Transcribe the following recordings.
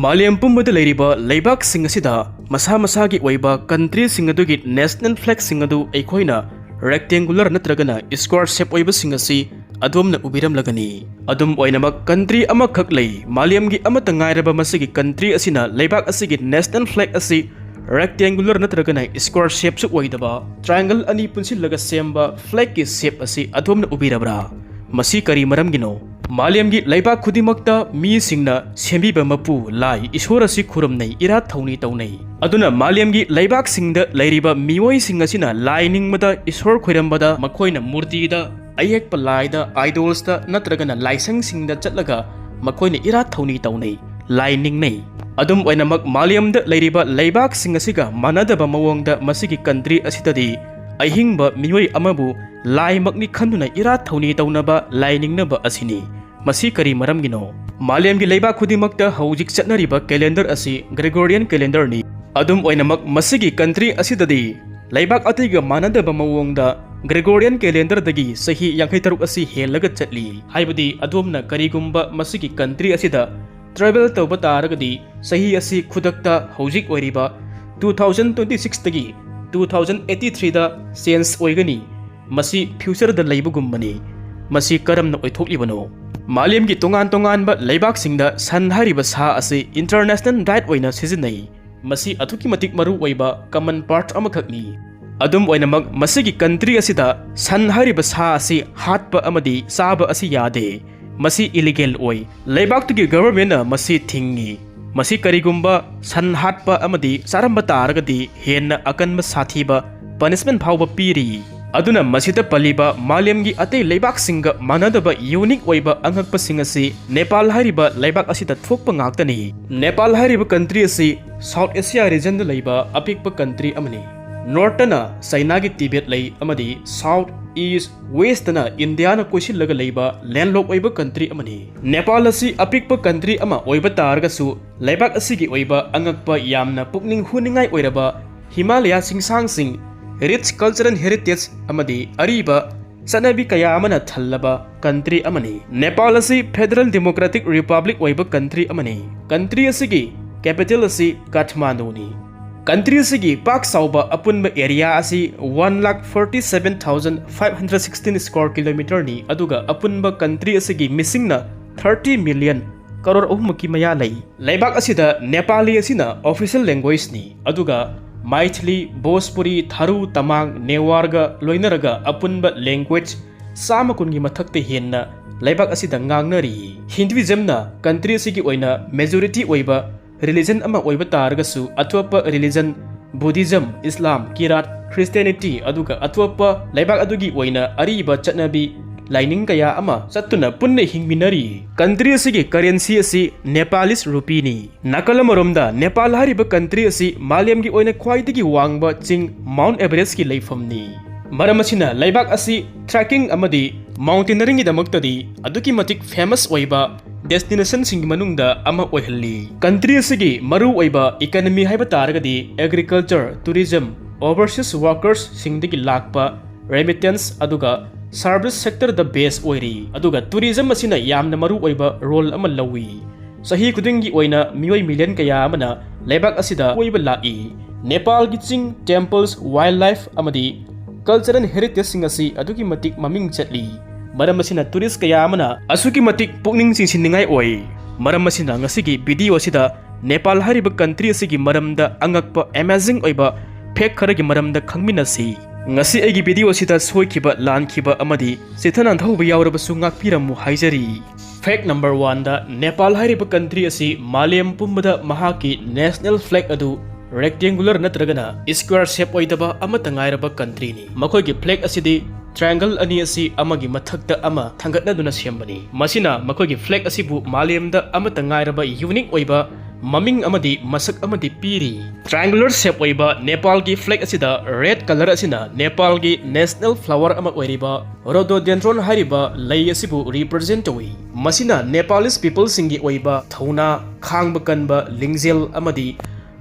मालियम पुंबदा लैरिबा लैबाक सिंग असिदा मसा मसागी ओइबा कंट्री सिंग अदुगी national flag सिंग अदु अखोइना rectangular नत्रगना square shape ओइबा सिंग असि अदोमना उबिरम लगनी अदुम ओइनमक कंट्री अमखक लै मालियमगी अमत ngairaba masigi कंट्री असिना लैबाक असिगी नेशनल फ्लैग असि रेक्टेंगुलर नत्रगना स्क्वायर शेप सु ओइदबा ट्रायंगल अनि पुनसिलगा सेमबा फ्लैग की शेप असि अदोमना उबिरबरा मसी करी मरमगिनो मालियमगी लैबाक खुदिमक्ता मी सिंगना सेंबिबा मपु लाई ईश्वर असि खुरमनै इरा थौनी तौनै अदुना मालियमगी लैबाक सिंगदा लैरिबा मिओइ सिंग असिना लाई निंगमदा ईश्वर खुरमबदा मखोइना मूर्तिदा अयेकपा लाइदा आइडोल्सदा नत्रगना लाइसंग सिंगदा चटलगा मखोइना इरा थौनी तौनै लाई निंगनै अदुम ओइनमक मालियमदा लैरिबा लैबाक सिंग असिगा मानदबा मवोंगदा मसिगी कंट्री असितदी अहिंगबा मिओइ अमबु लाई मकनी खंदुना इरा थौनी तौनबा लाई निंगनबा असिनी मसी करी मरमगिनो मालियमगी लैबाक खुदिमक्ता हौजिक चटनरिबा कैलेंडर असि ग्रेगोरियन कैलेंडर नि अदुम ओइनमक मसिगी कंट्री असिददी लैबाक अतैगा मानदबा मवोंगदा ग्रेगोरियन कैलेंडर दगी सही 53 असि हेलगा चटली हाइबदी अदोमना करीगुंबा मसिगी कंट्री असिदा ट्रैवल तौबा तारगदी सही असि खुदक्ता हौजिक ओइरिबा 2026 तगी 2083 दा चेंज ओइगनी मसी फ्यूचर दा लैबगुंबनी मसी करमना ओइथोकलिबनो मालियमगी तोंगान तोंगानबा लैबाकसिंगदा सन हारिबा सा असि इंटरनेशनल डाइट ओइना सिजिनै मसी अथुकी मतिक मरु ओइबा कॉमन पार्ट अमखकनी अदुम ओइनमक मसिगी कंट्री असिदा सन हारिबा सा असि हातपा अमदी साबा असि यादे मसी इलीगल ओइ लैबाकतुगी गवर्नमेंट मसी थिंगी मसी करीगुंबा सन हातपा अमदी सारंबा तारगदी हेन्ना अकनबा साथीबा पनिशमेंट फावबा पीरी अदुना मसिदा पलिबा मालियमगी अतै लैबाक सिंग मानदबा यूनिक ओइबा अंगकपा सिंग असि नेपाल हारिबा लैबाक असिदा थोकपा ngaktani नेपाल हारिबा कंट्री असि साउथ एशिया रीजन दा लैबा अपिकपा कंट्री अमनि नॉर्थना चाइना की तिबेट लै अमदी साउथ ईस्ट वेस्टना इंडिया ना कोइसिलगा लैबा लैंडलॉक ओइबा कंट्री अमनि नेपाल असि अपिकपा कंट्री अमा ओइबा तारगसु लैबाक असिगी ओइबा अंगकपा यामना पुकनिंग हुनिंगाई ओइरबा हिमालय सिंगसांग सिंग रिच कल्चरल हेरिटेज अमदी अरीबा सनबी कया अमना थल्लबा कंट्री अमनी नेपाल असि फेडरल डेमोक्रेटिक रिपब्लिक ओइबा कंट्री अमनी कंट्री असिगी कैपिटल असि काठमांडूनी कंट्री असिगी पाक साउबा अपुनबा एरिया असि 1,47,516 स्क्वायर किलोमीटर नि अदुगा अपुनबा कंट्री असिगी मिसिंगना 30 मिलियन करोड़ अहुमकी मया लै लैबाक असिदा नेपाली असिना ऑफिशियल लैंग्वेज नि अदुगा मैथिली भोजपुरी थारू तमांग नेवारगा लोइनरगा अपुनबा लैंग्वेज सामा कुनगी मथक्ते हेन्ना लैबाक असिदा ngangnari हिंदुइज्मना कंट्री असिगी ओइना मेजॉरिटी ओइबा रिलीजन अमा ओइबा तारगसु अथोपा रिलीजन बुद्धिज्म इस्लाम किरात क्रिश्चियनिटी अदुगा अथोपा लैबाक अदुगी ओइना अरीबा चटनबी लाइनिंग कया अमा सत्तुना पुन्ने हिंगमिनरी कंट्री असिगी करेंसी असि नेपालिस रुपीनी नकलमरोमदा नेपाल हारिबा कंट्री असि मालियमगी ओइना ख्वाइदगी वांगबा चिंग माउंट एवरेस्ट की लैफमनी मरमसिना लैबाक असि ट्रैकिंग अमदी माउंटेनरिंग दमक्तदी अदुकी मतिक फेमस ओइबा डेस्टिनेशन सिंग मनुंगदा अमा ओइहल्ली कंट्री असिगी मरु ओइबा इकोनॉमी हाइबा तारगदी एग्रीकल्चर टूरिज्म ओवरसीज वर्कर्स सिंगदगी लाकपा रेमिटेंस अदुगा सर्विस सेक्टर द बेस ओइरी अदुगा टूरिज्म असिना यामना मरु ओइबा रोल अमा लवी सही खुदिंगी ओइना मियोइ मिलियन कया अमना लैबाक असिदा ओइबा लाई नेपाल की चिंग टेम्पल्स वाइल्ड लाइफ अमदी कल्चरल हेरिटेज सिंग असि अदुकी मतिक ममिंग चटली मरम असिना टूरिस्ट कया अमना असुकी मतिक पुकनिंग चिंसिनिंगाई ओइ मरम असिना ngasiगी वीडियो असिदा नेपाल हारिबा कंट्री असिगी मरमदा अंगकपा अमेजिंग ओइबा फेक खरगी मरमदा खंगमिनसी ngasi aigi video sita soikiba lankiba amadi sithana thauba yaurabsu ngakpiramu haijari fact number 1 da Nepal hairiba country asi malayam pumbada mahaki national flag adu rectangular natragana square shape oidaba amata ngairaba country ni makhoi flag asidi triangle ani asi amagi mathakta ama thangatna duna sembani masina makhoi flag asibu malayam da amata ngairaba unique oiba ममिंग अमदी मसक अमदी पीरी triangular shape ओइबा Nepal की flag असिदा red colour असिना नेपाल की national flower अमा ओइरिबा rhododendron हारिबा लै असिबु represent ओइ मसिना नेपालिस people सिंगी ओइबा थौना खांगबा कनबा लिंगजेल अमदी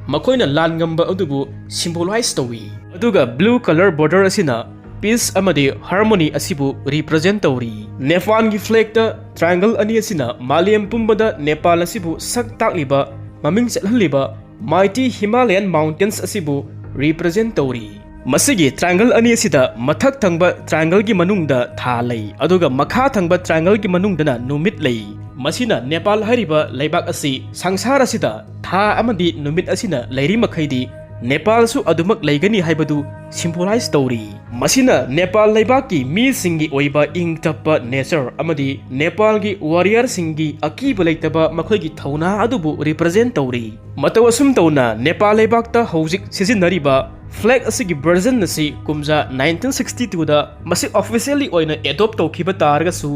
मखोइना लानगंबा अदुबु सिंबोलाइज तोइ अदुगा blue colour border असिना piece अमदी harmony असिबु represent तौरी Nepal की flag ता ट्रायंगल अनि असिना मालियम पुंबदा नेपाल असिबु सक ताकलिबा maming chathalliba mighty Himalayan mountains asibu represent tawri. Masigi triangle ani asida mathak thangba triangle gi manungda tha lei aduga makha thangba triangle gi manungdana numit lei. Masina Nepal hariba laibak asi sangsara asida tha amadi numit asina leiri makhaidi Nepal su adumak laigani haibadu symbolize tawri. Masina Nepal laibaki mi singi oiba ing tappa nature amadi Nepal gi warrior singi akiba leitaba makhoi gi thauna adubu represent tawri. Matawasum tawna Nepal laibakta hojik sizinariba flag asigi version nasi kumja 1962 da masi officially oina adopt tawkhiba targasu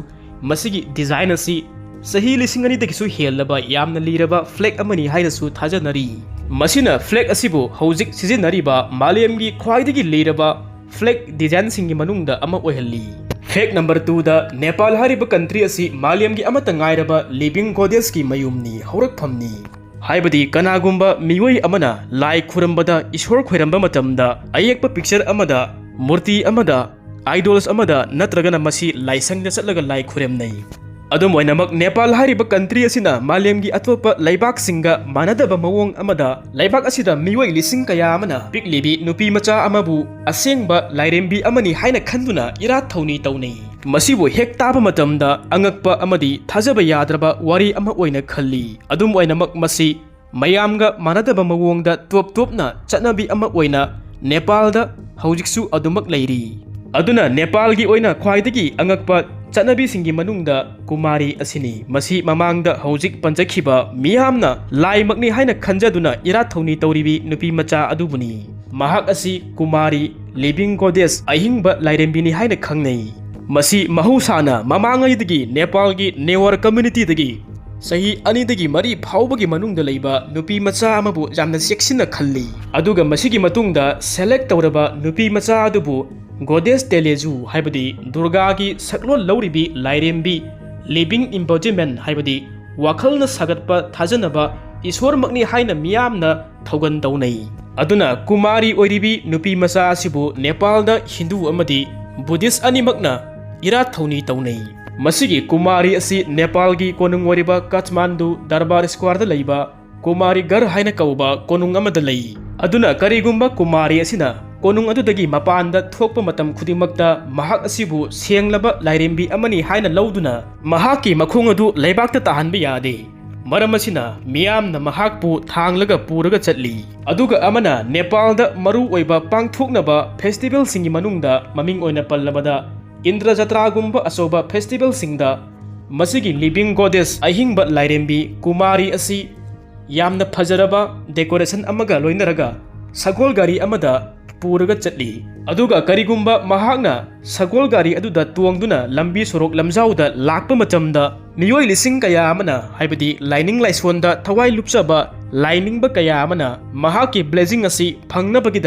masigi design asi sahi lisingani dakisu helaba yamna liraba flag amani hainasu thajanari. Masina flag asibu hojik sizinariba malemgi khwaidagi liraba flag design singi manungda ama oihalli. Fact number 2 da Nepal hariba country asi malemgi amata ngairaba living goddess ki mayumni haurakphamni. Haibadi kanagumba miwai amana lai khurambada ishwar khoiramba matamda ayekpa picture amada murti amada idols amada natragana masi laisangda chatlaga lai khuremnai. Adum oinamak Nepal hariba country asina malemgi atopa laibak singa manadaba mawong amada laibak asida miwai lising kaya amana piklibi nupi macha amabu asengba lairembi amani haina khanduna ira thauni taunai. Masibu hek taba matamda Angakpa amadi thajaba yadraba wari ama oina khalli. Adum oinamak masi mayamga manadaba mawongda top-topna chatnabi ama oina Nepalda hojiksu adumak leiri. Aduna Nepalgi oina khwaidagi Angakpa chatnabi singi manungda Kumari asini masi mamangda hojik panjakhiba miyamna laimakni haina khanjaduna ira thauni tawribi nupi macha adubuni. Mahak asi Kumari living goddess ahingba lairembini haina khangnai. Masi mahusana mamangaidagi Nepalgi Newar community dagi sahi anidagi mari phawbagi manungda leiba nupi macha amabu jamna seksina khalli. Aduga masigi matungda select tawraba nupi macha adubu goddess teleju haibadi Durga gi saklol lauribi lairembi living embodiment haibadi wakhalna sagatpa thajanaba ishwar makni haina miyamna thogan taunai. Aduna Kumari oiribi nupi macha asibu Nepalda Hindu amadi Buddhist animakna ira thauni taunai. Masigi Kumari asi Nepalgi konung wariba Kathmandu Darbar Square da leiba Kumari gar haina kauba konung amada lei. Aduna karigumba Kumari asina konung adudagi mapanda thokpa matam khudimakta mahak asibu senglaba lairembi amani haina lauduna mahaki makhung adu leibakta tahanba yade. Maram asina miyamna mahakpu thanglaga puraga chatli. Aduga amana Nepalda maru oiba pangthoknaba festival singi manungda maming oina pallabada Indra Jatra gumba asoba festival singda masigi living goddess ahingba lairembi Kumari asi yamna phajaraba decoration amaga loinaraga sagol gari amada puraga chatli. Aduga karigumba mahakna sagol gari aduda tuangduna lambi sorok lamjauda lakpa matamda miyoi lising kaya amana haibadi lining laiswonda thawai lupsaba liningba kaya amana mahaki blessing asi phangnabagi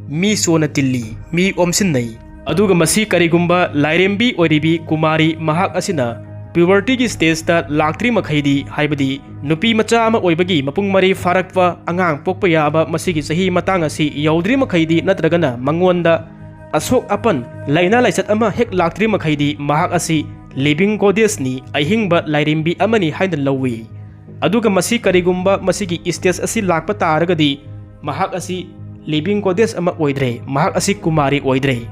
mi sona tilli mi omsinnai. Aduga masi karigumba lairembi oiribi Kumari mahak asina puberty gi stage ta laktri makhaidi haibadi nupi macha ama oibagi mapung mari farakpa angang pokpa yaba masigi sahi matang asi yaudri makhaidi natragana mangonda asok apan laina laisat ama hek laktri makhaidi mahak asi living goddess ni ahingba lairembi amani haina lawi. Aduga masi karigumba masigi stage asi lakpa taragadi mahak asi living goddess ama oidre mahak asi Kumari oidre.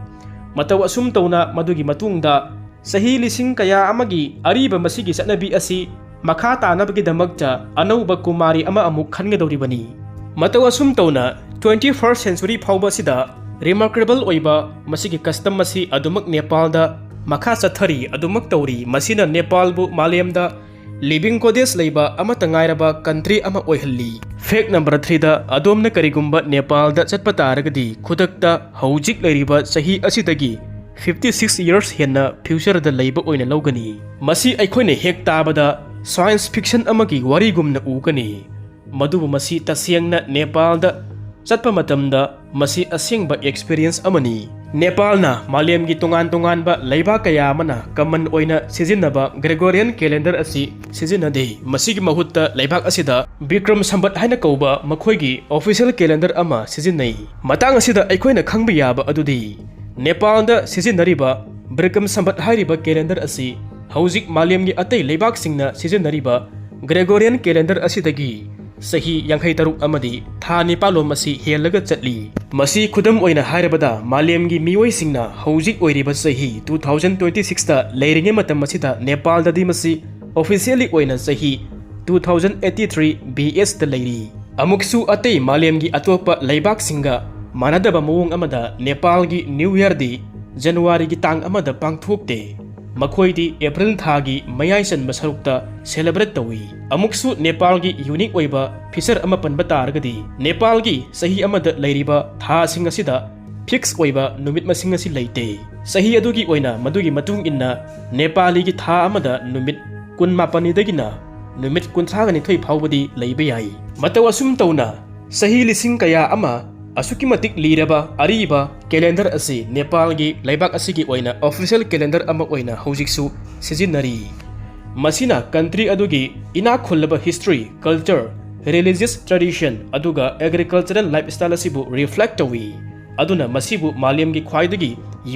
Mataw asum tawna madugi matungda sahi lising kaya amagi ariba masigi satnabi asi makha tanabagi damakta anauba Kumari ama amuk khangadawribani. Mataw asum tawna 21st century phawba sida remarkable oiba masigi custom masi adumak Nepalda makha chathari adumak tawri. Masina Nepalbu malemda living goddess leiba amata ngairaba country ama oihalli. Fact number 3 da adomna karigumba Nepalda chatpa taragadi khudakta hojik leiriba sahi asidagi 56 years henna future da leiba oina logani. Masi aikhoina hek tabada science fiction amagi warigumna ugani. Madubu masi tasiyangna Nepalda chatpa matamda masi asengba experience amani. Nepalna malemgi tungan-tunganba leiba kaya amana common oina sizinaba Gregorian calendar asi sizinade. Masigi mahutta leibak asida Bikram Sambat haina kauba makhoigi official calendar ama sizinai. Matang asida aikhoina khangba yaba adudi Nepalda sizinariba Bikram Sambat hairiba calendar asi hojik malemgi atei leibak singna sizinariba Gregorian calendar asidagi sahi yankai taruk amadi tha Nepalom asi helaga chatli masi khudam oina hairabada malemgi mioi singna hojik oiriba sahi 2026 ta leiringe matam masida Nepal dadi masi officially oina sahi 2083 BS da leiri amuksu atei malemgi atopa leibak singa manadaba mawong amada Nepal gi New Year di January gi tang amada pangthokte makhoi April thagi mayai san masarukta celebrate tawi amuksu Nepal gi unique oiba feature ama panba targadi Nepal gi sahi amada leiriba tha singa sida fix oiba numit masinga si leite sahi adugi oina madugi matung inna Nepali gi tha amada numit kun mapani dagina numit kun thagani thoi phawbadi leibe yai mataw asum tawna sahi lising kaya ama asuki matik liraba ariba calendar asi Nepal gi laibak asigi oina official calendar ama oina hojiksu sijinari masina country adugi ina khullaba history culture religious tradition aduga agricultural lifestyle asibu reflect tawi aduna masibu malyam gi khwaidagi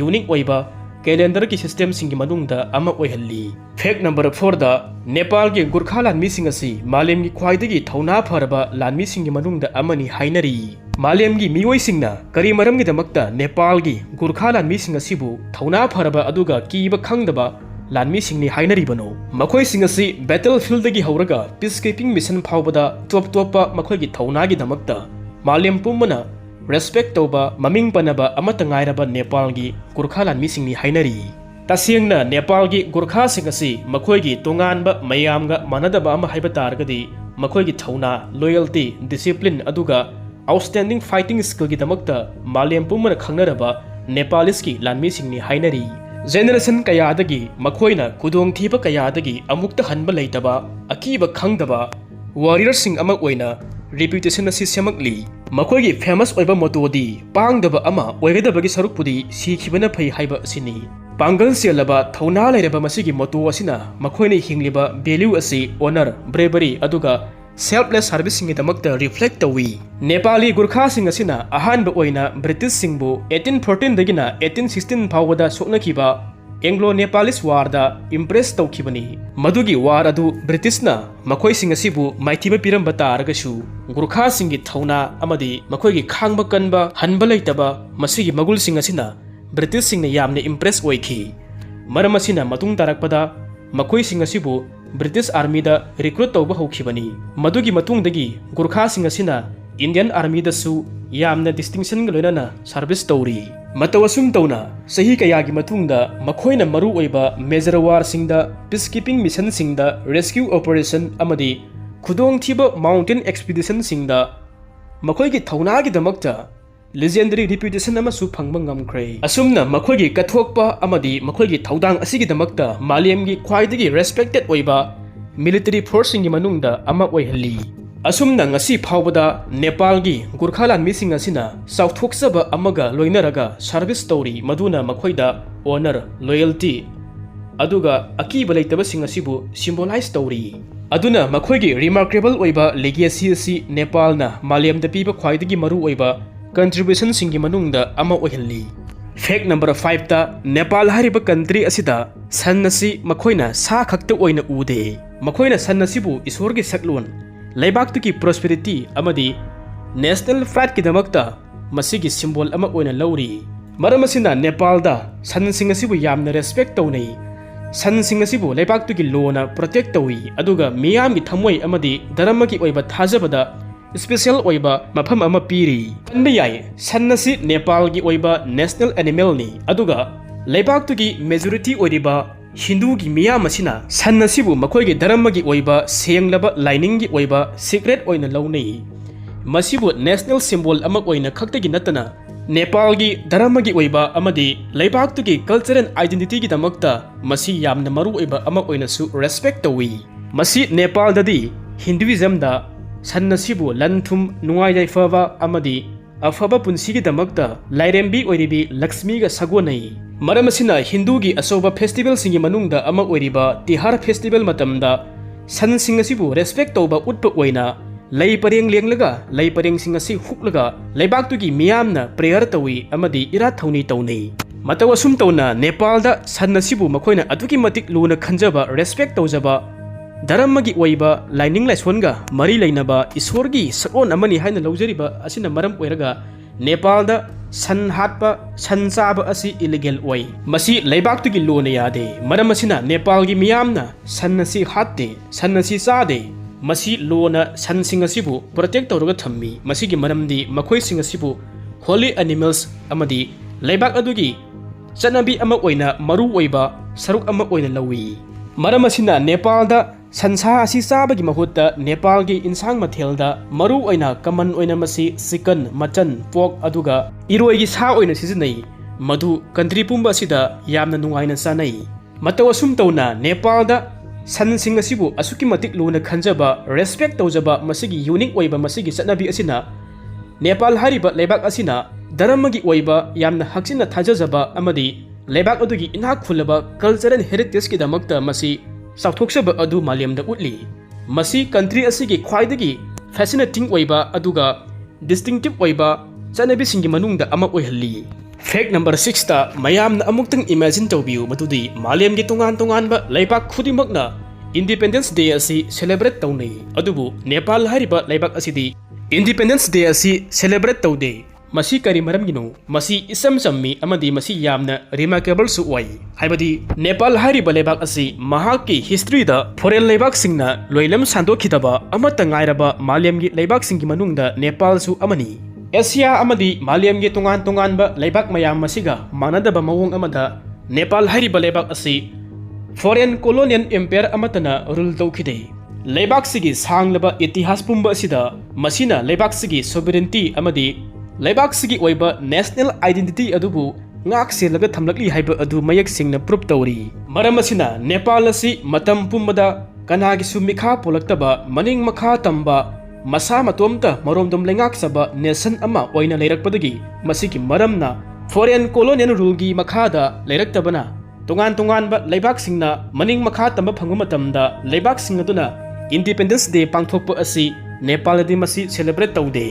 unique oiba calendar ki system singi manungda ama oihalli fact number 4 da Nepal gi Gurkha lanmi singasi malyam gi khwaidagi thauna pharaba lanmi singi manungda amani hainari malyam gi mioi singna kari maram gi damakta Nepal gi Gurkha lanmi singasibu thauna pharaba aduga kiba khangdaba lanmi singni hainari bano makhoi singasi battlefield gi hauraga peacekeeping mission phawbada top topa makhoi gi thauna gi damakta malyam pumana respect toba maming panaba amata ngairaba Nepal gi Gurkha lanmi singni hainari tasengna Nepal gi Gurkha singasi makhoi gi tonganba mayamga manadaba ama haiba targadi makhoi gi thauna loyalty discipline aduga outstanding fighting skill gi damakta malyam pumana khangnaraba Nepalese ki lanmi singni hainari generation kaya adagi makhoina kudong thiba kaya adagi amukta hanba leitaba akiba khangdaba warrior sing ama oina reputation asi semakli makhoi gi famous oiba motodi pangdaba ama oigadaba gi sarukpudi sikhibana phai haiba asini pangal selaba thauna leiraba masigi moto asina makhoina hingliba value asi honor bravery aduga selfless service singi damakta reflect tawi Nepali Gurkha sing asina ahanba oina British singbu 1814 dagina 1816 phawada soknakiba Anglo Nepalese war da impress tawkhibani madugi war adu British na makhoi sing asibu maithiba piramba taragasu Gurkha singi thauna amadi makhoi gi khangba kanba hanba leitaba masigi magul sing asina British singna yamne impress oikhi maram asina matung tarakpada makhoi sing asibu British Army da recruit tawba hokibani madugi matung dagi Gurkha sing asina Indian Army da su yamna distinction ga loinana service tawri matawasum tawna sahi kayagi matungda makhoina maru oiba major war singda peacekeeping mission singda rescue operation amadi khudong thiba mountain expedition singda makhoi gi thauna gi damakta legendary reputation ama su phangba ngamkhre asumna makhoi gi kathokpa amadi makhoi gi thaudang asigi damakta malyam gi khwaidagi respected oiba military force singi manungda ama oihalli asumna ngasi phawbada Nepal gi Gurkha lanmi sing asina sauthokchaba amaga loinaraga service tawri maduna makhoida honor loyalty aduga akiba leitaba sing asibu symbolize tawri aduna makhoi gi remarkable oiba legacy asi Nepal na malyam da piba khwaidagi maru oiba contribution singi manungda ama oihalli fact number 5 ta Nepal hariba country asida sannasi makhoina sa khakta oina ude makhoina sannasibu isorgi saklon laibaktuki prosperity amadi national pride ki damakta masigi symbol ama oina lauri maramasina Nepal da sansing asibu yamna respect tawnai sansing asibu laibaktuki lona protect tawi aduga miyam gi thamoi amadi dharamagi oiba thajabada special oiba mafam ama piri panba yai sannasi Nepal gi oiba national animal ni aduga laibaktuki majority oiriba Hindu gi miyam asina sannasibu makhoi gi dharamagi oiba senglaba lining gi oiba secret oina launai masibu national symbol ama oina khaktagi natana Nepal gi dharamagi oiba amadi laibaktuki cultural identity gi damakta masi yamna maru oiba ama oina su respect tawi masi Nepal dadi Hinduism da sannasibu lanthum nungai yaifaba amadi afaba punsigi damakta lairembi oiribi Lakshmi ga sagonai maramasina Hindu gi asoba festival singi manungda ama oiriba Tihar festival matamda san singasibu respect toba utpa oina lei pareng lenglaga lei pareng singasi huklaga leibaktu gi miyamna prayer tawi amadi ira thauni taunei matawasum tauna Nepal da sannasibu makhoina aduki matik luna khanjaba respect tawjaba धर्मगी ओइबा लाइनिंग लाइसोनगा मरी लेनबा ईश्वरगी सकोन अमनी हाइना लौजरिबा असिना मरम ओइरगा नेपाल दा सन हाटपा सन चाबा असि इलीगल ओइ मसी लैबाक्तुगी लोन यादे मरम असिना नेपालगी मियामना सन असि हाटते सन असि चादे मसी लोना सन सिंग असिबु प्रोटेक्ट तौरगा थम्मी मसीगी मरमदी मखोइ सिंग असिबु होली एनिमल्स अमदी लैबाक अदुगी चनबी अमा ओइना मरु ओइबा सरुक अमा ओइना लौई मरम असिना नेपाल दा संसा असी चाबगी महुत्ता नेपाल की इंसांग मथेलदा मरु ओइना कमन ओइना मसी चिकन मचन पोक अदुगा इरोइगी सा ओइना सिजनै मधु कंट्री पुंबा असिदा यामना नुंगाइना चानै मतौ असुम तौना नेपाल दा सन सिंग असिबु असुकी मतिक लुना खंजबा रेस्पेक्ट तौजबा मसिगी यूनिक ओइबा मसिगी चनबी असिना नेपाल हारिबा लेबाक असिना धर्मगी ओइबा यामना हक्सिना थाजजबा अमदी लेबाक अदुगी इनाक खुलबा कल्चरल हेरिटेज की दमकता मसी साउथोक्सबा अदु मालेमदा उतली मसी कंट्री असिगी ख्वाइदगी फैसिनेटिंग ओइबा अदुगा डिस्टिंक्टिव ओइबा चनबी सिंगी मनुंगदा अमा ओइहल्ली फैक्ट नंबर 6 ता मयामना अमुक्तंग इमेजिन तौबियु मदुदी मालेमगी तोंगान तोंगानबा लैबाक खुदिमकना इंडिपेंडेंस डे असि सेलिब्रेट तौनै अदुबु नेपाल हारिबा लैबाक असिदी इंडिपेंडेंस डे असि सेलिब्रेट तौदे मसी करी मरमगिनो मसी इसम सम्मी अमदी मसी यामना रिमार्केबल सु ओइ हाइबदी नेपाल हारिबा लेबाक असि महाकी हिस्ट्री दा फॉरेन लेबाक सिंगना लोइलम सांदोखिदबा अमत ngairaba मालेमगी लेबाक सिंगी मनुंगदा नेपाल सु अमनी एशिया अमदी मालेमगी तोंगान तोंगानबा लेबाक मयाम मसिगा मानदबा मवोंग अमदा नेपाल हारिबा लेबाक असि फॉरेन कोलोनियल एम्पायर अमतना रूल तौखिदे लेबाक सिगी सांगलबा इतिहास पुंबा असिदा मसिना लेबाक सिगी सोवरेनिटी अमदी लेबाक सिगी ओइबा नेशनल आइडेंटिटी अदुबु ngak selaga thamlakli haiba adu mayak singna proof tawri maram asina Nepal asi matam pumbada kanagi sumikha polaktaba maning makha tamba masa matomta maromdom lengak saba nation ama oina leirakpadagi masigi maramna foreign colonial rule gi makha da leiraktabana tongan tongan ba leibak singna maning makha tamba phangu matamda leibak sing aduna independence day pangthokpa asi Nepal di masi celebrate tawde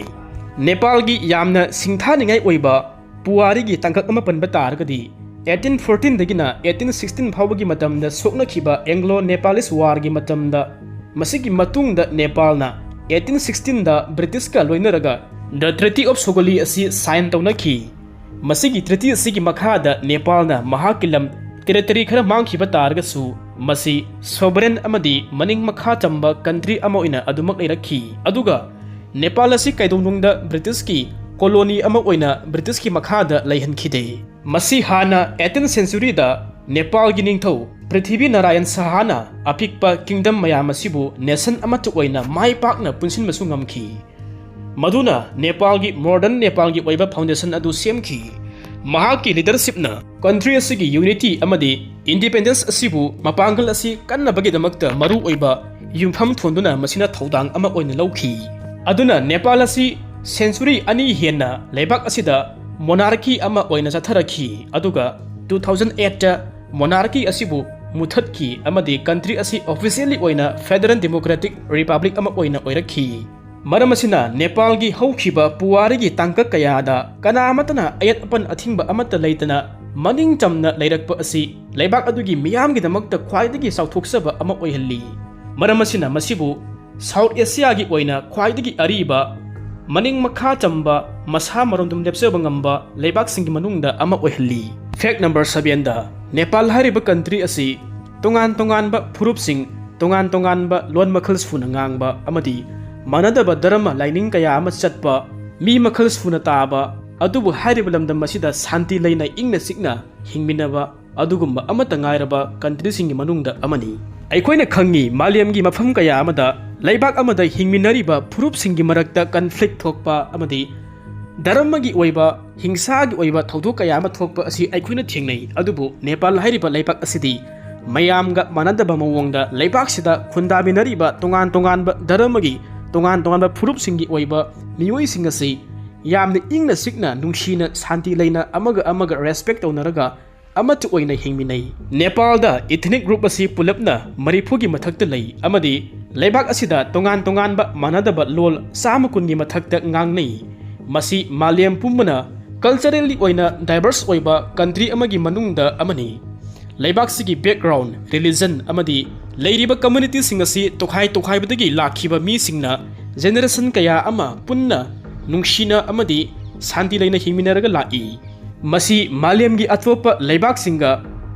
Nepal gi yamna singtha ningai oiba पुवारी की तंकक अमा पनबा तारगदी 1814 दगिना 1816 फावगी मतमदा सोकनखिबा Anglo नेपालिस वार की मतमदा मसिगी मतुंगदा नेपालना 1816 दा British का लोइनरगा the treaty of सोगोली असि sign तौनखि मसिगी treaty असि की मखादा नेपालना महाकिलम territory खरा मांगखिबा तारगसु मसि sovereign अमदी मनिंग मखा चंबा कंट्री अमा ओइना अदुमक लेरखि अदुगा नेपाल असि कैदोंनुंगदा ब्रिटिश की कोलोनी अमा ओइना ब्रिटिश की मखादा लैहनखिदे मसी हाना 18th सेंचुरी दा नेपाल की निंगथौ पृथ्वी नारायण सहाना अपिकपा किंगडम मयाम असिबु नेशन अमत ओइना माइ पाकना पुनसिन मसु ngamखि मधुना नेपाल की मॉडर्न नेपाल की ओइबा फाउंडेशन अदु सेमखि महाकी लीडरशिप ना कंट्री असिगी यूनिटी अमदी इंडिपेंडेंस असिबु मपांगल असि कन्नबगी दमकता मरु ओइबा युमफम थोंदुना मसिना थौदांग अमा ओइना लौखि अदुना नेपाल असि सेंचुरी अनि हेन्ना लेबाक असिदा मोनार्की अमा ओइना जाथरखि अदुगा 2008 ता मोनार्की असिबु मुथतखि अमदी कंट्री असि ऑफिशियली ओइना फेडरल डेमोक्रेटिक रिपब्लिक अमा ओइना ओइरखि मरम असिना नेपाल की हौखिबा पुवारी की तांकक कयादा कनामतना अयत अपन अथिंबा अमत लैतना मनिंग चमना लैरकपा असि लेबाक अदुगी मियाम की दमकता ख्वाइदगी साउथोक्सबा अमा ओइहल्ली मरम असिना मसिबु साउथ एशिया की ओइना ख्वाइदगी अरीबा मनिंग मखा चंबा मसा मरोंदुम लेप्सेबा ngamba लेबाक सिंगी मनुंगदा अमा ओइहल्ली फैक्ट नंबर 7 दा नेपाल हारिबा कंट्री असि तोंगान तोंगानबा फुरुप सिंग तोंगान तोंगानबा लोन मखल सुना ngang अमदी मानदबा धर्म लाइनिंग कया अमा चटपा मी मखल सुना ताबा अदुबु हारिबा लमदम मसिदा शांति लैना इंगना सिकना हिंगमिनबा अदुगुम्बा अमता ngairaba कंट्री सिंगी मनुंगदा अमनी अखोइना खंगी मालियमगी मफम कया अमदा लैबाक अमदा हिंगमिनरिबा फुरुप सिंगी मरक्ता कन्फ्लिक्ट थोकपा अमदी धर्मगी ओइबा हिंसागी ओइबा थौदो कया अमा थोकपा असि अखोइना थेंगनै अदुबु नेपाल हारिबा लैबाक असिदी मयामगा मानदबा मवोंगदा लैबाक सिदा खुंदाबिनरिबा तोंगान तोंगानबा धर्मगी तोंगान तोंगानबा फुरुप सिंगी ओइबा मियोइ सिंग असि यामना इंगना सिकना नुंगसिना शांति लैना अमगा रेस्पेक्ट तौनरगा अमत ओइना हिंगमिनै नेपाल दा इथनिक ग्रुप असि पुलपना मरिफुगी मथक्ता लै अमदी लैबाक असिदा तोंगान तोंगानबा मानदबा लोल सामकुनगी मथक्ता ngangnei मसी मालेम पुंबना कल्चरली ओइना डाइवर्स ओइबा कंट्री अमगी मनुंगदा अमनी लैबाक सिगी बैकग्राउंड रिलीजन अमदी ꯂꯩꯔꯤꯕ ꯀꯝꯃ꯭ꯌꯨꯅꯤꯇꯤꯁꯤꯡ ꯑꯁꯤ ꯇꯣꯈꯥꯏ ꯇꯣꯈꯥꯏꯕꯗꯒꯤ ꯂꯥꯛꯈꯤꯕ ꯃꯤꯁꯤꯡꯅ ꯖꯦꯅꯦꯔꯦꯁꯟ ꯀꯌꯥ ꯑꯃ ꯄꯨꯟꯅ ꯅꯨꯡꯁꯤꯅ ꯑꯃꯗꯤ ꯁꯥꯟꯇꯤ ꯂꯩꯅ ꯍꯤꯡꯃꯤꯟꯅꯔꯒ ꯂꯥꯛꯏ ꯃꯁꯤ ꯃꯥꯂꯦꯝꯒꯤ ꯑꯇꯣꯞꯄ ꯂꯩꯕꯥꯛꯁꯤꯡꯒ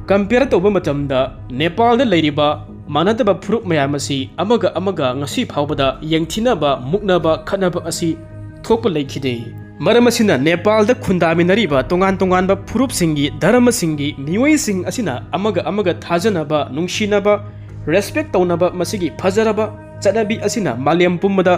ꯀꯝꯄꯤꯌꯔ ꯇꯧꯕ ꯃꯇꯝꯗ ꯅꯦꯄꯥꯜꯗ ꯂꯩꯔꯤꯕ ꯃꯥꯟꯅꯗꯕ ꯐꯨꯔꯨꯞ ꯃꯌꯥꯝ ꯑꯁꯤ ꯑꯃꯒ ꯉꯁꯤ ꯐꯥꯎꯕꯗ ꯌꯦꯡꯊꯤꯅꯕ ꯃꯨꯛꯅꯕ ꯈꯠꯅꯕ ꯑꯁꯤ ꯊꯣꯛꯄ ꯂꯩꯈꯤꯗꯦ ꯃꯔꯝ ꯑꯁꯤꯅ ꯅꯦꯄꯥꯜꯗ ꯈꯨꯟꯗꯥꯃꯤꯟꯅꯔꯤꯕ ꯇꯣꯉꯥꯟ ꯇꯣꯉꯥꯟꯕ ꯐꯨꯔꯨꯞꯁꯤꯡꯒꯤ ꯙꯔꯃꯁꯤꯡꯒꯤ ꯃꯤꯑꯣꯏꯁꯤꯡ ꯑꯁꯤꯅ ꯑꯃꯒ ꯊꯥꯖꯅꯕ ꯅꯨꯡꯁꯤꯅꯕ ꯔꯦꯁꯄꯦꯛ ꯇꯧꯅꯕ ꯃꯁꯤꯒꯤ ꯐꯖꯔꯕ ꯆꯠꯅꯕꯤ ꯑꯁꯤꯅ ꯃꯥꯂꯦꯝ ꯄꯨꯝꯕꯗ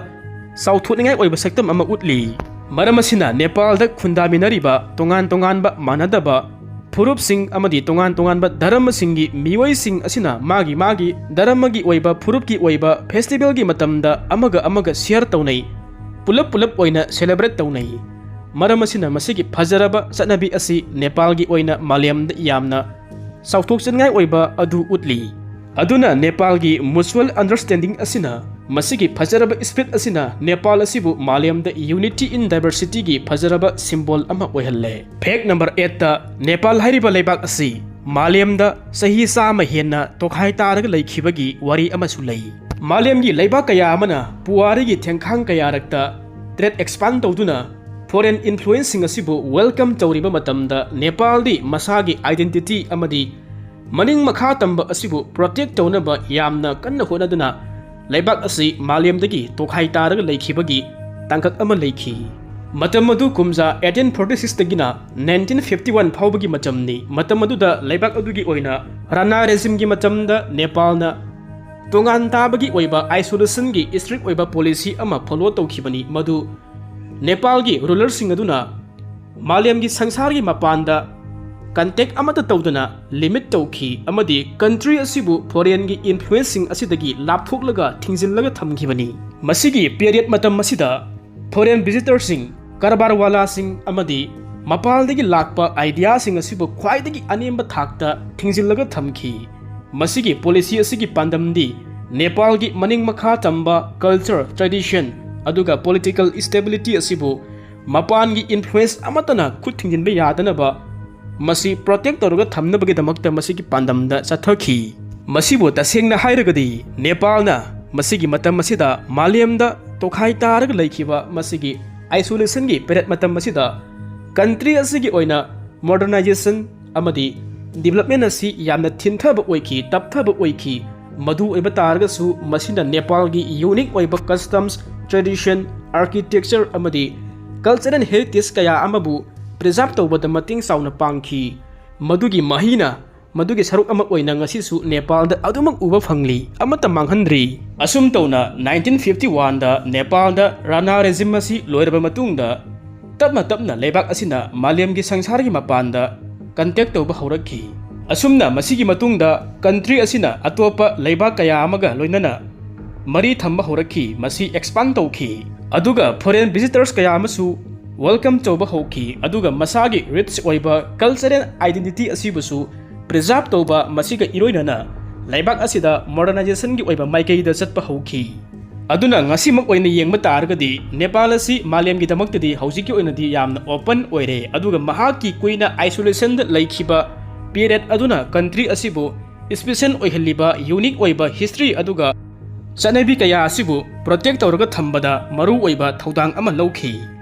ꯆꯥꯎꯊꯣꯛꯅꯤꯡꯉꯥꯏ ꯑꯣꯏꯕ ꯁꯛꯇꯝ ꯑꯃ ꯎꯠꯂꯤ ꯃꯔꯝ ꯑꯁꯤꯅ ꯅꯦꯄꯥꯜꯗ ꯈꯨꯟꯗꯥꯃꯤꯟꯅꯔꯤꯕ ꯇꯣꯉꯥꯟ ꯇꯣꯉꯥꯟꯕ ꯃꯥꯟꯅꯗꯕ ꯐꯨꯔꯨꯞꯁꯤꯡ ꯑꯃꯗꯤ ꯇꯣꯉꯥꯟ ꯇꯣꯉꯥꯟꯕ ꯙꯔꯃꯁꯤꯡꯒꯤ ꯃꯤꯑꯣꯏꯁꯤꯡ ꯑꯁꯤꯅ ꯃꯥꯒꯤ ꯙꯔꯃꯒꯤ ꯑꯣꯏꯕ ꯐꯨꯔꯨꯞꯀꯤ ꯑꯣꯏꯕ ꯐꯦꯁꯇꯤꯚꯦꯜꯒꯤ ꯃꯇꯝꯗ ꯑꯃꯒ ꯁꯤꯌꯔ ꯇꯧꯅꯩ ꯄꯨꯂꯞ ꯑꯣꯏꯅ ꯁꯦꯂꯦꯕ꯭ꯔꯦꯠ ꯇꯧꯅꯩ ꯃꯔꯝ ꯑꯁꯤꯅ ꯃꯁꯤꯒꯤ ꯐꯖꯔꯕ ꯆꯠꯅꯕꯤ ꯑꯁꯤ ꯅꯦꯄꯥꯜꯒꯤ ꯑꯣꯏꯅ ꯃꯥꯂꯦꯝꯗ ꯌꯥꯝꯅ ꯆꯥꯎꯊꯣꯛꯆꯅꯤꯡꯉꯥꯏ ꯑꯣꯏꯕ ꯑꯗꯨ ꯎꯠꯂꯤ ꯑꯗꯨꯅ ꯅꯦꯄꯥꯜꯒꯤ ꯃ꯭ꯌꯨꯆꯨꯑꯦꯜ ꯑꯟꯗꯔꯁꯇꯦꯟꯗꯤꯡ ꯑꯁꯤꯅ ꯃꯁꯤꯒꯤ ꯐꯖꯔꯕ ꯁ꯭ꯄꯤꯔꯤꯠ ꯑꯁꯤꯅ ꯅꯦꯄꯥꯜ ꯑꯁꯤꯕꯨ ꯃꯥꯂꯦꯝꯗ ꯌꯨꯅꯤꯇꯤ ꯏꯟ ꯗꯥꯏꯕꯔꯁꯤꯇꯤꯒꯤ ꯐꯖꯔꯕ ꯁꯤꯝꯕꯣꯜ ꯑꯃ ꯑꯣꯏꯍꯜꯂꯦ ꯐꯦꯛ ꯅꯝꯕꯔ 8ꯇ ꯅꯦꯄꯥꯜ ꯍꯥꯏꯔꯤꯕ ꯂꯩꯕꯥꯛ ꯑꯁꯤ ꯃꯥꯂꯦꯝꯗ ꯆꯍꯤ 100 ꯍꯦꯟꯅ ꯇꯣꯈꯥꯏ ꯇꯥꯔꯒ ꯂꯩꯈꯤꯕꯒꯤ ꯋꯥꯔꯤ ꯑꯃꯁꯨ ꯂꯩ ꯃꯥꯂꯦꯝꯒꯤ ꯂꯩꯕꯥꯛ ꯀꯌꯥ ꯑꯃꯅ ꯄꯨꯋꯥꯔꯤꯒꯤ ꯊꯦꯡꯈꯥꯡ ꯀꯌꯥꯔꯛꯇ ꯇ꯭ꯔꯦꯗ ꯑꯦꯛꯁꯄꯥꯟ ꯇꯧꯗꯨꯅ ꯐꯣꯔꯦꯟ ꯏꯟꯐ꯭ꯂꯨꯌꯦꯟꯁꯁꯤꯡ ꯑꯁꯤꯕꯨ ꯋꯦꯜꯀꯝ ꯇꯧꯔꯤꯕ ꯃꯇꯝꯗ ꯅꯦꯄꯥꯜꯗꯤ ꯃꯁꯥꯒꯤ ꯑꯥꯏꯗꯦꯟꯇꯤꯇꯤ ꯑꯃꯗꯤ ꯃꯅꯤꯡ ꯃꯈꯥ ꯇꯝꯕ ꯑꯁꯤꯕꯨ ꯄ꯭ꯔꯣꯇꯦꯛ ꯇꯧꯅꯕ ꯌꯥꯝꯅ ꯀꯟꯅ ꯍꯣꯠꯅꯗꯨꯅ ꯂꯩꯕꯥꯛ ꯑꯁꯤ ꯃꯥꯂꯦꯝꯗꯒꯤ ꯇꯣꯈꯥꯏ ꯇꯥꯔꯒ ꯂꯩꯈꯤꯕꯒꯤ ꯇꯥꯡꯀꯛ ꯑꯃ ꯂꯩꯈꯤ ꯃꯇꯝ ꯑꯗꯨ ꯀꯨꯝꯖꯥ 1846ꯗꯒꯤꯅ 1951 ꯐꯥꯎꯕꯒꯤ ꯃꯇꯝꯅꯤ ꯃꯇꯝ ꯑꯗꯨꯗ ꯂꯩꯕꯥꯛ ꯑꯗꯨꯒꯤ ꯑꯣꯏꯅ ꯔꯥꯅꯥ ꯔꯦꯖꯤꯝꯒꯤ ꯃꯇꯝꯗ ꯅꯦꯄꯥꯜꯅ ꯇꯣꯉꯥꯟ ꯇꯥꯕꯒꯤ ꯑꯣꯏꯕ ꯑꯥꯏꯁꯣꯂꯦꯁꯟꯒꯤ ꯏꯁꯇ꯭ꯔꯤꯛ ꯑꯣꯏꯕ ꯄꯣꯂꯤꯁꯤ ꯑꯃ ꯐꯣꯂꯣ ꯇꯧꯈꯤꯕꯅꯤ ꯃꯗꯨ ꯅꯦꯄꯥꯜꯒꯤ ꯔꯨꯂꯔꯁꯤꯡ ꯑꯗꯨꯅ ꯃꯥꯂꯦꯝꯒꯤ ꯁꯪꯁꯥꯔꯒꯤ ꯃꯄꯥꯟꯗ ꯀꯟꯇꯦꯛ ꯑꯃꯠꯇ ꯇꯧꯗꯅ ꯂꯤꯃꯤꯠ ꯇꯧꯈꯤ ꯑꯃꯗꯤ ꯀꯟꯇ꯭ꯔꯤ ꯑꯁꯤꯕꯨ ꯐꯣꯔꯦꯟꯒꯤ ꯏꯟꯐ꯭ꯂꯨꯌꯦꯟꯁꯁꯤꯡ ꯑꯁꯤꯗꯒꯤ ꯂꯥꯞꯊꯣꯛꯂꯒ ꯊꯤꯡꯖꯤꯜꯂꯒ ꯊꯝꯈꯤꯕꯅꯤ ꯃꯁꯤꯒꯤ ꯄꯤꯔꯤꯌꯠ ꯃꯇꯝ ꯑꯁꯤꯗ ꯐꯣꯔꯦꯟ ꯚꯤꯖꯤꯇꯔꯁꯤꯡ ꯀꯔꯕꯥꯔꯋꯥꯂꯥꯁꯤꯡ ꯑꯃꯗꯤ ꯃꯄꯥꯟꯗꯒꯤ ꯂꯥꯛꯄ ꯑꯥꯏꯗꯤꯌꯥꯁꯤꯡ ꯑꯁꯤꯕꯨ ꯈ꯭ꯋꯥꯏꯗꯒꯤ ꯑꯅꯦꯝꯕ ꯊꯥꯛꯇ ꯊꯤꯡꯖꯤꯜꯂꯒ ꯊꯝꯈꯤ ꯃꯁꯤꯒꯤ ꯄꯣꯂꯤꯁꯤ ꯑꯁꯤꯒꯤ ꯄꯥꯟꯗꯝꯗꯤ ꯅꯦꯄꯥꯜꯒꯤ ꯃꯅꯤꯡ ꯃꯈꯥ ꯇꯝꯕ ꯀꯜꯆꯔ ꯇ꯭ꯔꯦꯗꯤꯁꯟ ꯑꯗꯨꯒ ꯄꯣꯂꯤꯇꯤꯀꯦꯜ ꯏꯁꯇꯦꯕꯤꯂꯤꯇꯤ ꯑꯁꯤꯕꯨ ꯃꯄꯥꯟꯒꯤ ꯏꯟꯐ꯭ꯂꯨꯌꯦꯟꯁ ꯑꯃꯠꯇꯅ ꯈꯨꯠ ꯊꯤꯡꯖꯤꯟꯕ ꯌꯥꯗꯅꯕ ꯃꯁꯤ ꯄ꯭ꯔꯣꯇꯦꯛ ꯇꯧꯔꯒ ꯊꯝꯅꯕꯒꯤꯗꯃꯛꯇ ꯃꯁꯤꯒꯤ ꯄꯥꯟꯗꯝꯗ ꯆꯠꯊꯈꯤ ꯃꯁꯤꯕꯨ ꯇꯁꯦꯡꯅ ꯍꯥꯏꯔꯒꯗꯤ ꯅꯦꯄꯥꯜꯅ ꯃꯁꯤꯒꯤ ꯃꯇꯝ ꯑꯁꯤꯗ ꯃꯥꯂꯦꯝꯗ ꯇꯣꯈꯥꯏ ꯇꯥꯔꯒ ꯂꯩꯈꯤꯕ ꯃꯁꯤꯒꯤ ꯑꯥꯏꯁꯣꯂꯦꯁꯟꯒꯤ ꯄꯦꯔꯦꯠ ꯃꯇꯝ ꯑꯁꯤꯗ ꯀꯟꯇ꯭ꯔꯤ ꯑꯁꯤꯒꯤ ꯑꯣꯏꯅ ꯃꯣꯗꯔꯅꯥꯏꯖꯦꯁꯟ ꯑꯃꯗꯤ ꯗꯤꯕꯦꯂꯞꯃꯦꯟ ꯑꯁꯤ ꯌꯥꯝꯅ ꯊꯤꯟꯊꯕ ꯑꯣꯏꯈꯤ ꯇꯞꯊꯕ ꯑꯣꯏꯈꯤ ꯃꯗꯨ ꯑꯣꯏꯕ ꯇꯥꯔꯒꯁꯨ ꯃꯁꯤꯅ ꯅꯦꯄꯥꯜꯒꯤ ꯌꯨꯅꯤꯛ ꯑꯣꯏꯕ ꯀꯁꯇꯝꯁ ꯇ꯭ꯔꯦꯗꯤꯁꯟ ꯑꯥꯔꯀꯤꯇꯦꯛꯆꯔ ꯑꯃꯗꯤ ꯀꯜꯆꯔꯦꯜ ꯍꯦꯔꯤꯇꯦꯖ ꯀꯌꯥ ꯑꯃꯕꯨ ꯄ꯭ꯔꯤꯖꯥꯔꯕ ꯇꯧꯕꯗ ꯃꯇꯦꯡ ꯆꯥꯎꯅ ꯄꯥꯡꯈꯤ ꯃꯗꯨꯒꯤ ꯃꯍꯩꯅ ꯃꯗꯨꯒꯤ ꯁꯔꯨꯛ ꯑꯃ ꯑꯣꯏꯅ ꯉꯁꯤꯁꯨ ꯅꯦꯄꯥꯜꯗ ꯑꯗꯨꯃꯛ ꯎꯕ ꯐꯪꯂꯤ ꯑꯃꯠꯇ ꯃꯥꯡꯍꯟꯗ꯭ꯔꯤ ꯑꯁꯨꯝ ꯇꯧꯅ 1951ꯗ ꯅꯦꯄꯥꯜꯗ ꯔꯥꯅꯥ ꯔꯦꯖꯤꯝ ꯑꯁꯤ ꯂꯣꯏꯔꯕ ꯃꯇꯨꯡꯗ ꯇꯞꯅ ꯂꯩꯕꯥꯛ ꯑꯁꯤꯅ ꯃꯥꯂꯦꯝꯒꯤ ꯁꯪꯁꯥꯔꯒꯤ ꯃꯄꯥꯟꯗ ꯀꯟꯇꯦꯛ ꯇꯧꯕ ꯍꯧꯔꯛꯈꯤ ꯑꯁꯨꯝꯅ ꯃꯁꯤꯒꯤ ꯃꯇꯨꯡꯗ ꯀꯟꯇ꯭ꯔꯤ ꯑꯁꯤꯅ ꯑꯇꯣꯞꯄ ꯂꯩꯕꯥꯛ ꯀꯌా ꯑꯃꯒ ꯂꯣꯏꯅꯅ ꯃꯔꯤ ꯊꯝꯕ ꯍꯧꯔꯛꯈꯤ ꯃꯁꯤ ꯑꯦꯛꯁꯄꯥꯟ ꯇꯧꯈꯤ ꯑꯗꯨꯒ ꯐꯣꯔꯦꯟ ꯚꯤꯖꯤꯇꯔꯁ ꯀꯌꯥ ꯑꯃꯁꯨ ꯋꯦꯜꯀꯝ ꯇꯧꯕ ꯍꯧꯈꯤ ꯑꯗꯨꯒ ꯃꯁꯥꯒꯤ ꯔꯤꯆ ꯑꯣꯏꯕ ꯀꯜꯆꯔꯦꯜ ꯑꯥꯏꯗꯦꯟꯇꯤꯇꯤ ꯑꯁꯤꯕꯨꯁꯨ ꯄ꯭ꯔꯤꯖꯥꯔꯕ ꯇꯧꯕ ꯃꯁꯤꯒ ꯏꯔꯣꯏꯅꯅ ꯂꯩꯕꯥꯛ ꯑꯁꯤꯗ ꯃꯣꯗꯔꯅꯥꯏꯖꯦꯁꯟꯒꯤ ꯑꯣꯏꯕ ꯃꯥꯏꯀꯩꯗ ꯆꯠꯄ ꯍꯧꯈꯤ ꯑꯗꯨꯅ ꯉꯁꯤꯃꯛ ꯑꯣꯏꯅ ꯌꯦꯡꯕ ꯇꯥꯔꯒꯗꯤ ꯅꯦꯄꯥꯜ ꯑꯁꯤ ꯃꯥꯂꯦꯝꯒꯤꯗꯃꯛꯇꯗꯤ ꯍꯧꯖꯤꯛꯀꯤ ꯑꯣꯏꯅꯗꯤ ꯌꯥꯝꯅ ꯑꯣꯄꯟ ꯑꯣꯏꯔꯦ ꯑꯗꯨꯒ ꯃꯍꯥꯛꯀꯤ ꯀꯨꯏꯅ ꯑꯥꯏꯁꯣꯂꯦꯁꯟꯗ ꯂꯩꯈꯤꯕ ꯄꯤꯔꯤꯌꯠ ꯑꯗꯨꯅ ꯀꯟꯇ꯭ꯔꯤ ꯑꯁꯤꯕꯨ ꯁ꯭ꯄꯦꯁꯤꯌꯦꯜ ꯑꯣꯏꯍꯜꯂꯤꯕ ꯌꯨꯅꯤꯛ ꯑꯣꯏꯕ ꯍꯤꯁꯇ꯭ꯔꯤ ꯑꯗꯨꯒ ꯆꯠꯅꯕꯤ ꯀꯌꯥ ꯑꯁꯤꯕꯨ ꯄ꯭ꯔꯣꯇꯦꯛ ꯇꯧꯔꯒ ꯊꯝꯕꯗ ꯃꯔꯨꯑꯣꯏꯕ ꯊꯧꯗꯥꯡ ꯑꯃ ꯂꯧꯈꯤ